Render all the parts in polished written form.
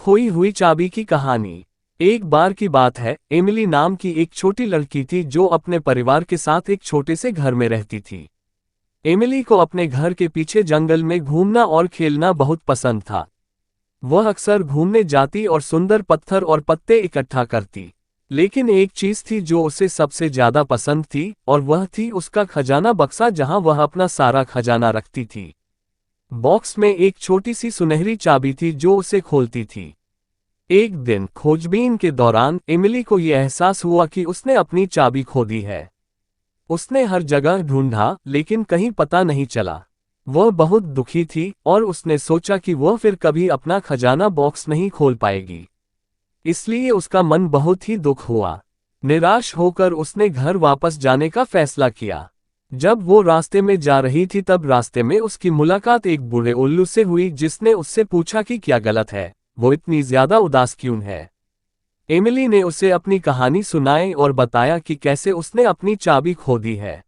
खोई हुई चाबी की कहानी। एक बार की बात है, एमिली नाम की एक छोटी लड़की थी जो अपने परिवार के साथ एक छोटे से घर में रहती थी। एमिली को अपने घर के पीछे जंगल में घूमना और खेलना बहुत पसंद था। वह अक्सर घूमने जाती और सुंदर पत्थर और पत्ते इकट्ठा करती। लेकिन एक चीज थी जो उसे सबसे ज्यादा पसंद थी, और वह थी उसका खजाना बक्सा जहां वह अपना सारा खजाना रखती थी। बॉक्स में एक छोटी सी सुनहरी चाबी थी जो उसे खोलती थी। एक दिन खोजबीन के दौरान एमिली को यह एहसास हुआ कि उसने अपनी चाबी खो दी है। उसने हर जगह ढूंढा लेकिन कहीं पता नहीं चला। वह बहुत दुखी थी और उसने सोचा कि वह फिर कभी अपना खजाना बॉक्स नहीं खोल पाएगी। इसलिए उसका मन बहुत ही दुख हुआ। निराश होकर उसने घर वापस जाने का फैसला किया। जब वो रास्ते में जा रही थी तब रास्ते में उसकी मुलाकात एक बूढ़े उल्लू से हुई जिसने उससे पूछा कि क्या गलत है, वो इतनी ज्यादा उदास क्यों है। एमिली ने उसे अपनी कहानी सुनाई और बताया कि कैसे उसने अपनी चाबी खो दी है।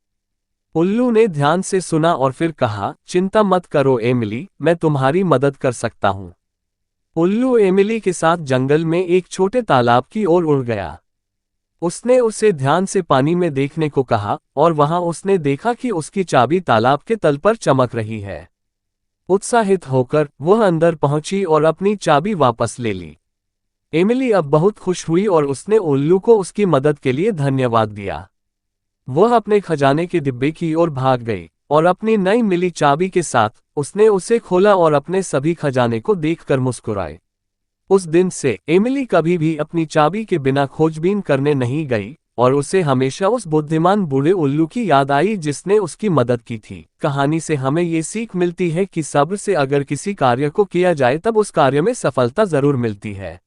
उल्लू ने ध्यान से सुना और फिर कहा, चिंता मत करो एमिली, मैं तुम्हारी मदद कर सकता हूँ। उल्लू एमिली के साथ जंगल में एक छोटे तालाब की ओर उड़ गया। उसने उसे ध्यान से पानी में देखने को कहा और वहां उसने देखा कि उसकी चाबी तालाब के तल पर चमक रही है। उत्साहित होकर वह अंदर पहुंची और अपनी चाबी वापस ले ली। एमिली अब बहुत खुश हुई और उसने उल्लू को उसकी मदद के लिए धन्यवाद दिया। वह अपने खजाने के डिब्बे की ओर भाग गई और अपनी नई मिली चाबी के साथ उसने उसे खोला और अपने सभी खजाने को देखकर मुस्कुराए। उस दिन से एमिली कभी भी अपनी चाबी के बिना खोजबीन करने नहीं गई और उसे हमेशा उस बुद्धिमान बूढ़े उल्लू की याद आई जिसने उसकी मदद की थी। कहानी से हमें ये सीख मिलती है कि सब्र से अगर किसी कार्य को किया जाए तब उस कार्य में सफलता जरूर मिलती है।